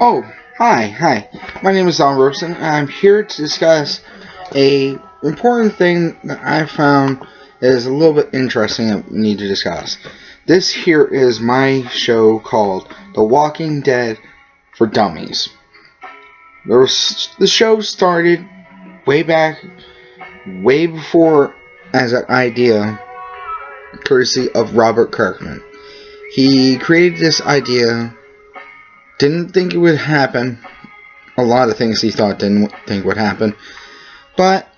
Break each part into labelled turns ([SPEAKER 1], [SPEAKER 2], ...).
[SPEAKER 1] Oh, hi. My name is Don Robeson, and I'm here to discuss a important thing that I found is a little bit interesting that we need to discuss. This here is my show called The Walking Dead for Dummies. The show started way back, way before as an idea, courtesy of Robert Kirkman. He created this idea, didn't think it would happen. A lot of things he thought didn't think would happen. But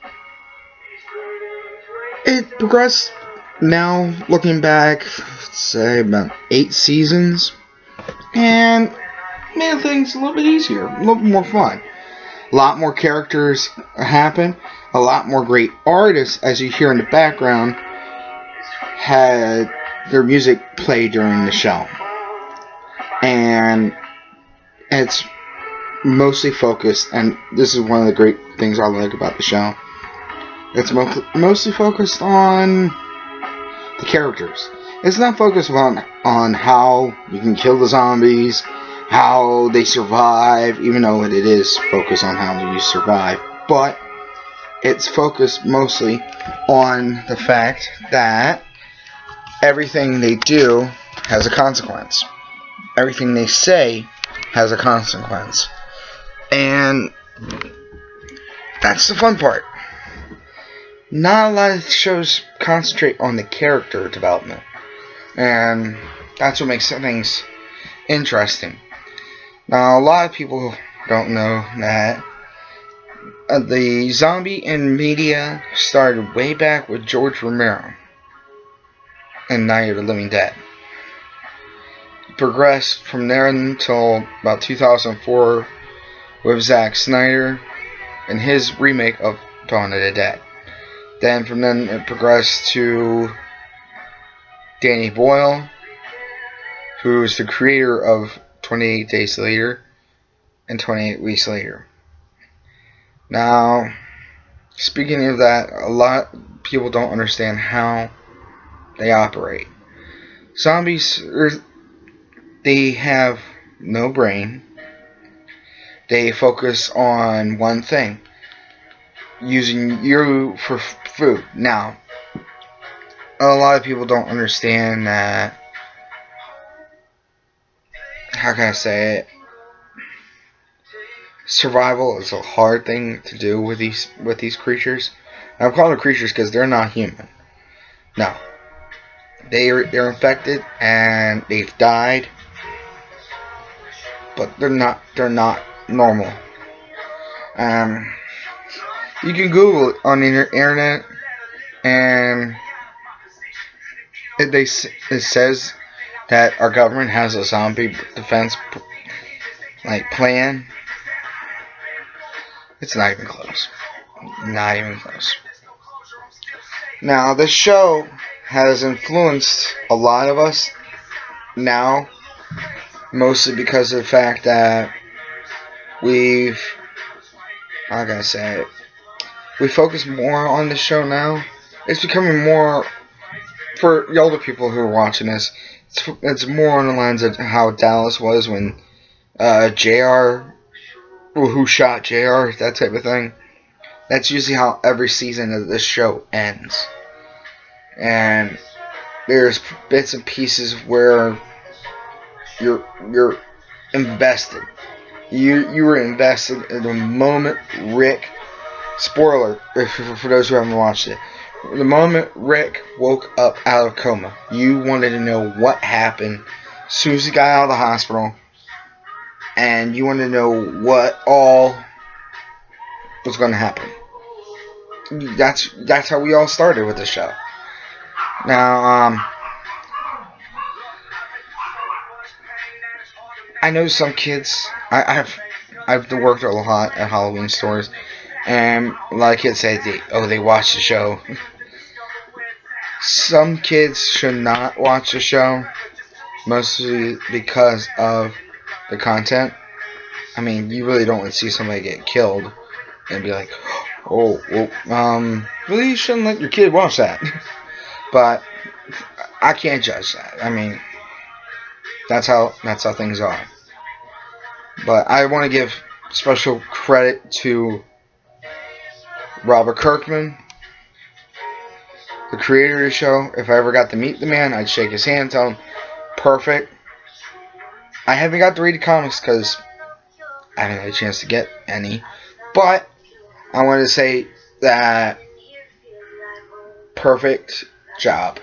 [SPEAKER 1] it progressed. Now, looking back, say about 8 seasons, and made things a little bit easier, a little bit more fun. A lot more characters happen, a lot more great artists, as you hear in the background, had their music play during the show. And it's mostly focused, and this is one of the great things I like about the show. It's mostly focused on the characters. It's not focused on how you can kill the zombies, how they survive, even though it is focused on how you survive. But it's focused mostly on the fact that everything they do has a consequence. Everything they say has a consequence. And that's the fun part. Not a lot of shows concentrate on the character development. And that's what makes things interesting. Now, a lot of people don't know that the zombie in media started way back with George Romero in Night of the Living Dead. It progressed from there until about 2004 with Zack Snyder and his remake of Dawn of the Dead. Then from then it progressed to Danny Boyle, who is the creator of 28 Days Later and 28 Weeks Later. Now, speaking of that, a lot of people don't understand how they operate. Zombies, they have no brain. They focus on one thing, using you for food. Now, a lot of people don't understand that. How can I say it? Survival is a hard thing to do with these creatures. I'm calling them creatures because they're not human. No, they're infected and they've died, but they're not normal. You can Google it on the internet, and it says that our government has a zombie defense plan. It's not even close. Not even close. Now, this show has influenced a lot of us now, mostly because of the fact that how can I say it? We focus more on the show now. It's becoming more, for the older people who are watching this, it's more on the lines of how Dallas was when JR, who shot JR, that type of thing. That's usually how every season of this show ends. And there's bits and pieces where you're invested. You were invested in the moment Rick. Spoiler for those who haven't watched it. The moment Rick woke up out of coma, you wanted to know what happened as soon as he got out of the hospital, and you wanted to know what all was going to happen. That's how we all started with the show. Now, I know some kids. I've worked a lot at Halloween stores, and a lot of kids say they watch the show. Some kids should not watch the show, mostly because of the content. I mean, you really don't want to see somebody get killed and be like, really, you shouldn't let your kid watch that. But I can't judge that. I mean, that's how things are. But I want to give special credit to Robert Kirkman, the creator of the show. If I ever got to meet the man, I'd shake his hand, tell him, perfect. I haven't got to read the comics because I haven't had a chance to get any. But I want to say that perfect job.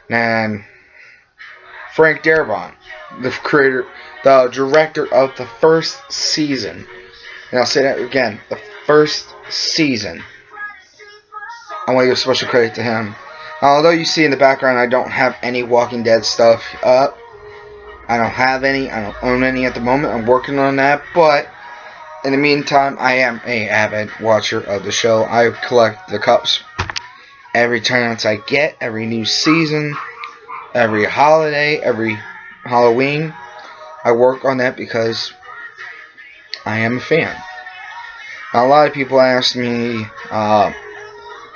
[SPEAKER 1] And Frank Darabont, the creator, the director of the first season. And I'll say that again, the first season. I want to give special credit to him. Although you see in the background I don't have any Walking Dead stuff up. I don't have any. I don't own any at the moment. I'm working on that. But in the meantime, I am an avid watcher of the show. I collect the cups every chance I get, every new season, every holiday, every Halloween. I work on that because I am a fan. Now, a lot of people ask me, how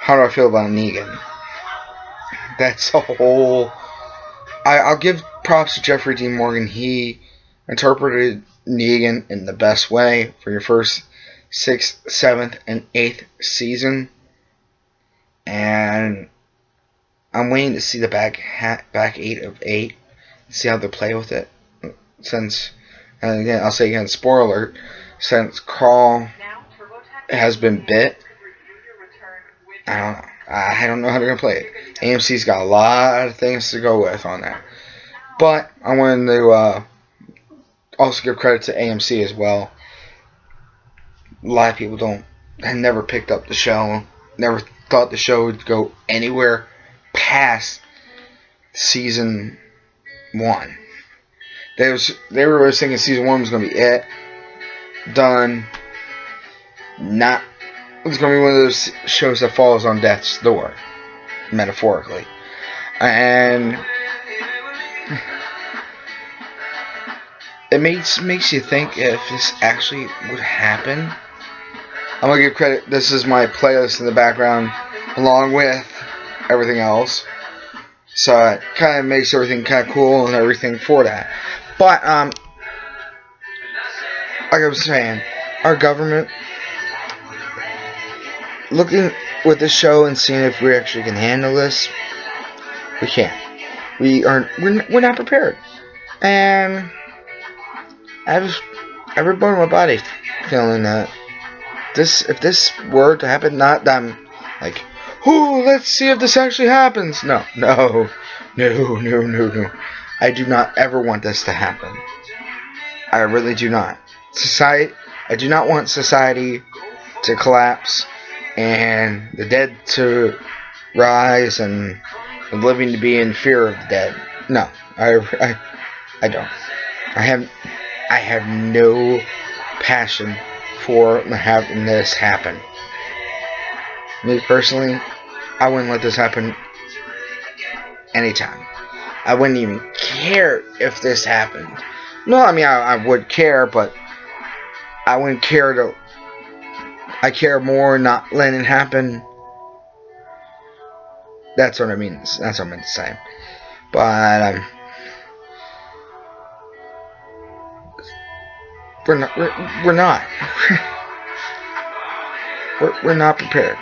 [SPEAKER 1] do I feel about Negan? That's a whole... I'll give props to Jeffrey Dean Morgan. He interpreted Negan in the best way for your first 6th, 7th, and 8th season. And I'm waiting to see the back 8 of 8. See how they play with it. Since, and again, I'll say again, spoiler alert, since Carl has been bit, I don't know how they're going to play it. AMC's got a lot of things to go with on that. But I wanted to also give credit to AMC as well. A lot of people had never picked up the show, never thought the show would go anywhere past season 1. They were always thinking season 1 was going to be it, done. It's going to be one of those shows that falls on death's door, metaphorically. And it makes you think if this actually would happen. I'm going to give credit. This is my playlist in the background, along with everything else. So it kind of makes everything kind of cool and everything for that. But, like I was saying, our government, looking with this show and seeing if we actually can handle this, we can't. We're not prepared. And I have every bone in my body feeling that if this were to happen, not that I'm like, oh, let's see if this actually happens. No. I do not ever want this to happen. I really do not. I do not want society to collapse and the dead to rise and the living to be in fear of the dead. No, I don't. I have no passion for having this happen. Me personally, I wouldn't let this happen anytime. I wouldn't even care if this happened. No, I mean, I would care, but I wouldn't care to... I care more not letting it happen. That's what I mean. That's what I meant to say. But, we're not. We're not prepared.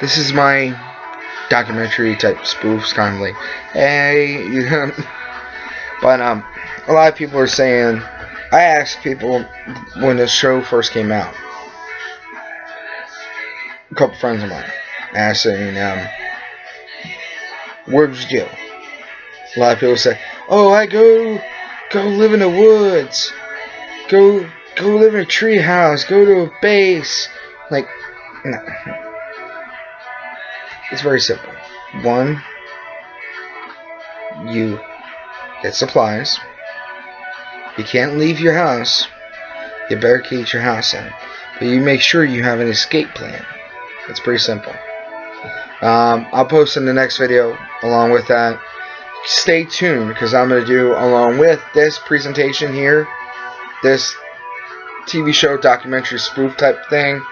[SPEAKER 1] This is my documentary type spoofs, kind of like, hey, you know. But a lot of people are saying, I asked people when the show first came out, a couple friends of mine, asking, where did you go? A lot of people say, oh, I go live in the woods, go live in a tree house, go to a base. Like, no. It's very simple. One, you get supplies. You can't leave your house. You barricade your house in. But you make sure you have an escape plan. It's pretty simple. I'll post in the next video along with that. Stay tuned, because I'm going to do, along with this presentation here, this TV show documentary spoof type thing,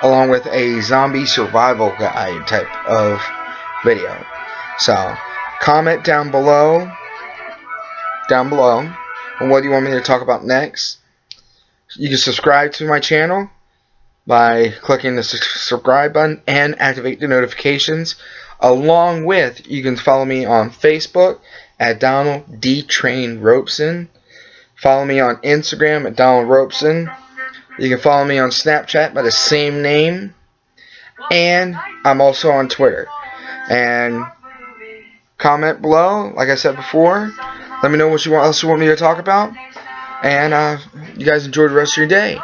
[SPEAKER 1] along with a zombie survival guide type of video. So, comment down below and what do you want me to talk about next. You can subscribe to my channel by clicking the subscribe button and activate the notifications. Along with, you can follow me on Facebook at Donald D. Train Robeson. Follow me on Instagram at Donald Robeson. You can follow me on Snapchat by the same name. And I'm also on Twitter. And comment below, like I said before. Let me know what else you want me to talk about. And you guys enjoy the rest of your day.